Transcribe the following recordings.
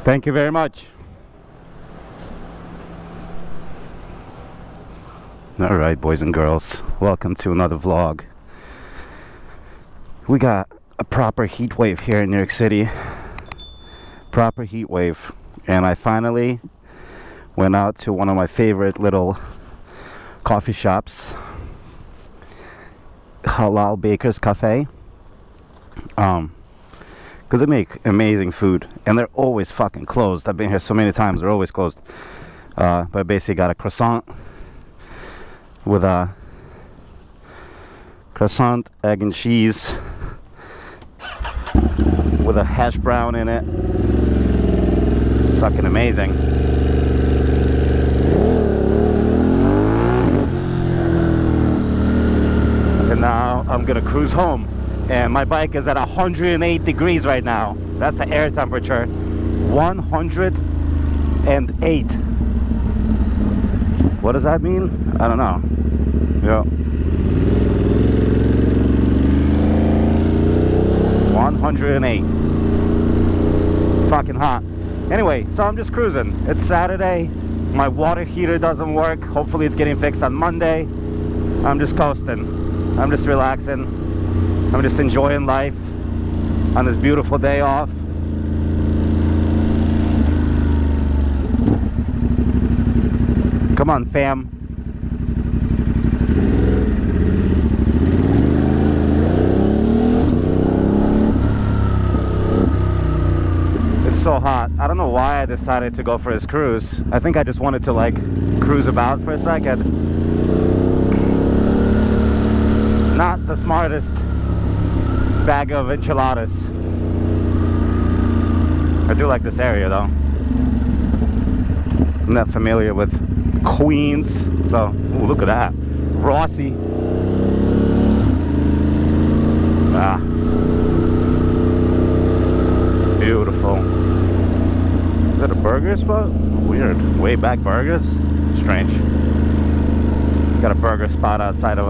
Thank you very much. All right, boys and girls, welcome to another vlog. We got a proper heat wave here in New York City. Proper heat wave. And I finally went out to one of my favorite little coffee shops, Halal Bakers Cafe. Because they make amazing food and they're always fucking closed. I've been here so many times, they're always closed. But I basically got a croissant with a croissant, egg and cheese with a hash brown in it. It's fucking amazing. And now I'm gonna cruise home. And my bike is at 108 degrees right now. That's the air temperature. 108. What does that mean? I don't know. Yeah. 108. Fucking hot. Anyway, so I'm just cruising. It's Saturday. My water heater doesn't work. Hopefully it's getting fixed on Monday. I'm just coasting. I'm just relaxing. I'm just enjoying life on this beautiful day off. Come on, fam. It's so hot. I don't know why I decided to go for this cruise. I think I just wanted to like cruise about for a second. Not the smartest bag of enchiladas. I do like this area though. I'm not familiar with Queens, so ooh, look at that. Rossi. Ah. Beautiful. Is that a burger spot? Weird. Way back burgers? Strange. Got a burger spot outside of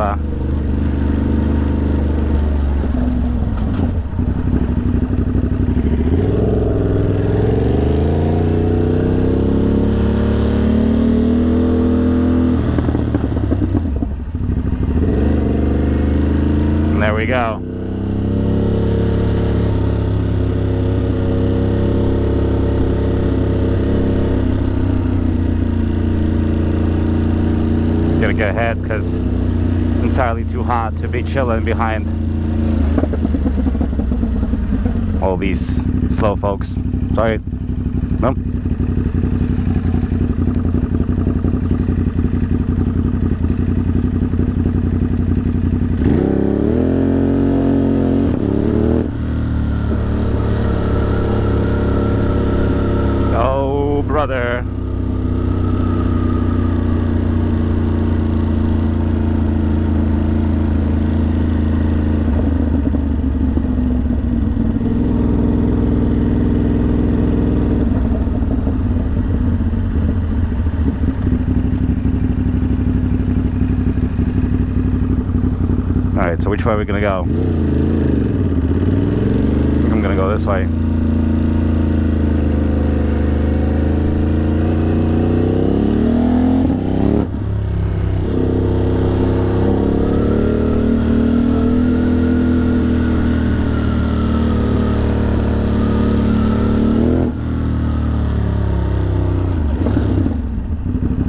there we go. Gotta get ahead because it's entirely too hot to be chilling behind all these slow folks. Sorry. Nope. Oh, brother. Alright, so which way are we gonna go? I think I'm gonna go this way.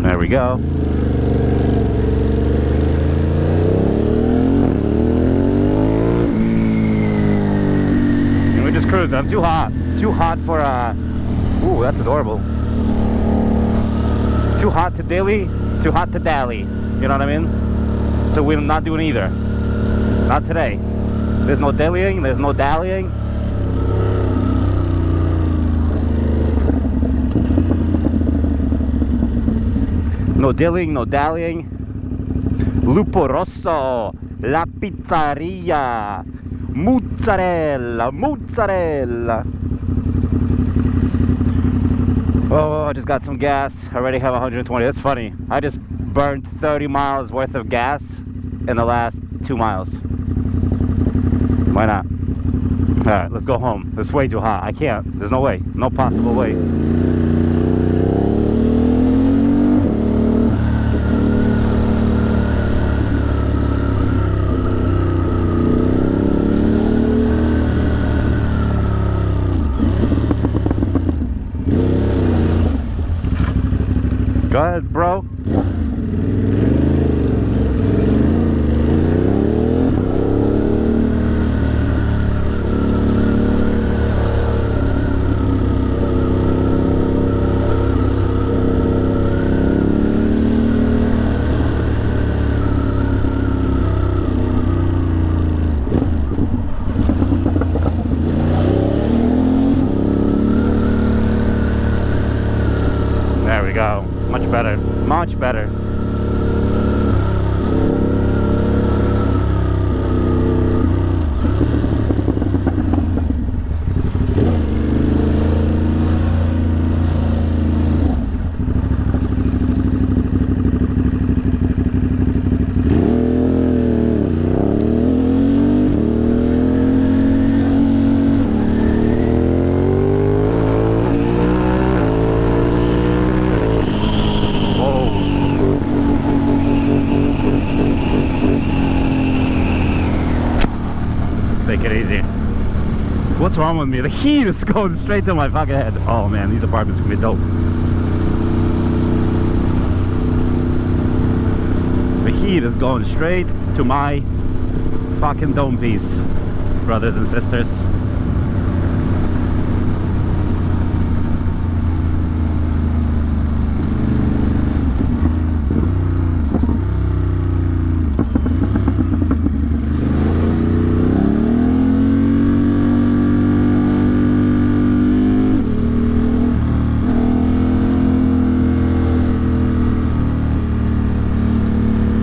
There we go. Cruise. I'm too hot. Too hot for ooh, that's adorable. Too hot to dilly, too hot to dally. You know what I mean? So we're not doing either. Not today. There's no dillying, there's no dallying. No dillying, no dallying. Lupo Rosso, la pizzeria. Mozzarella, mozzarella. Oh, I just got some gas. I already have 120. That's funny. I just burned 30 miles worth of gas in the last 2 miles. Why not? Alright, let's go home. It's way too hot. I can't. There's no way. No possible way. Go ahead, bro. There we go. Much better. Much better. Take it easy. What's wrong with me? The heat is going straight to my fucking head. Oh man, these apartments are gonna be dope. The heat is going straight to my fucking dome piece, brothers and sisters.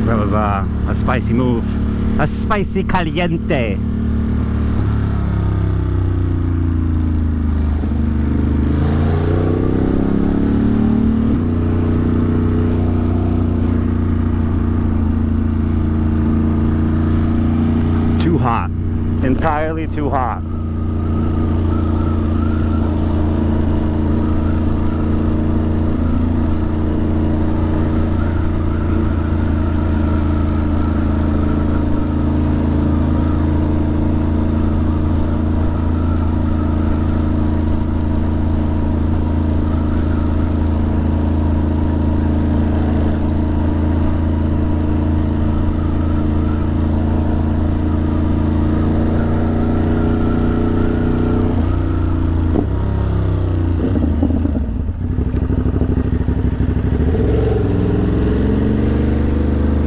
That was a spicy move. A spicy caliente. Too hot. Entirely too hot.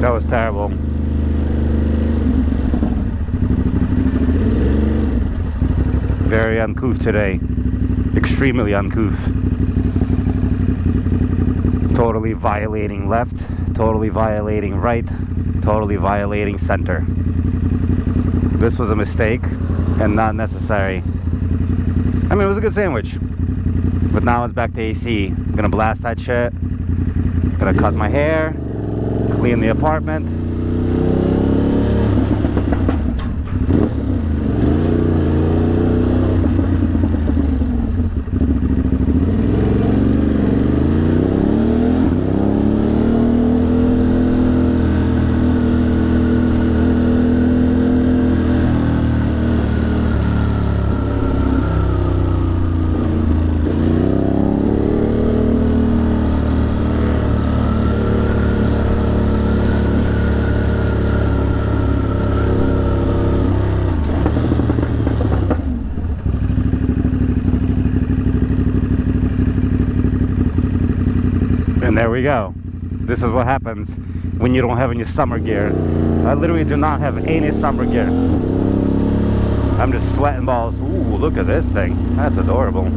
That was terrible. Very uncouth today. Extremely uncouth. Totally violating left, totally violating right, totally violating center. This was a mistake and not necessary. I mean, it was a good sandwich. But now it's back to AC. I'm gonna blast that shit. Gonna cut my hair. Clean the apartment. And there we go. This is what happens when you don't have any summer gear. I literally do not have any summer gear. I'm just sweating balls. Ooh, look at this thing. That's adorable.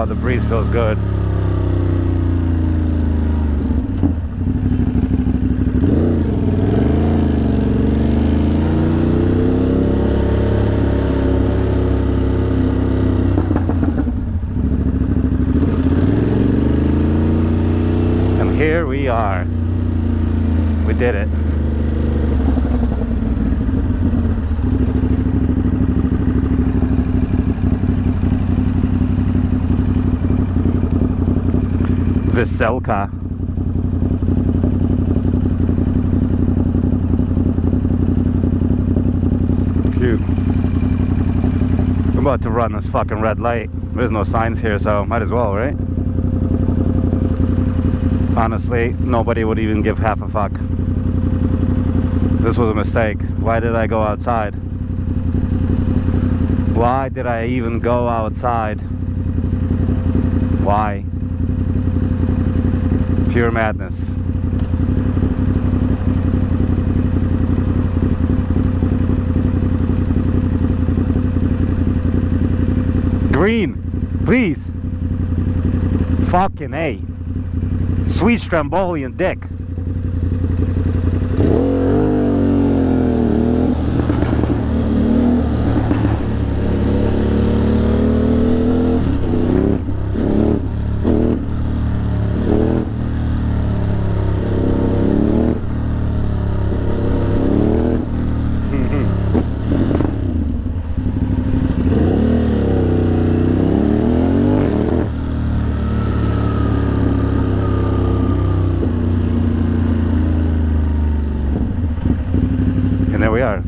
The breeze feels good. We did it. Veselka. Cute. I'm about to run this fucking red light. There's no signs here, so might as well, right? Honestly, nobody would even give half a fuck. This was a mistake. Why did I go outside? Why did I even go outside? Why? Pure madness. Green, please. Fucking A. Sweet Strombolian dick. And there we are.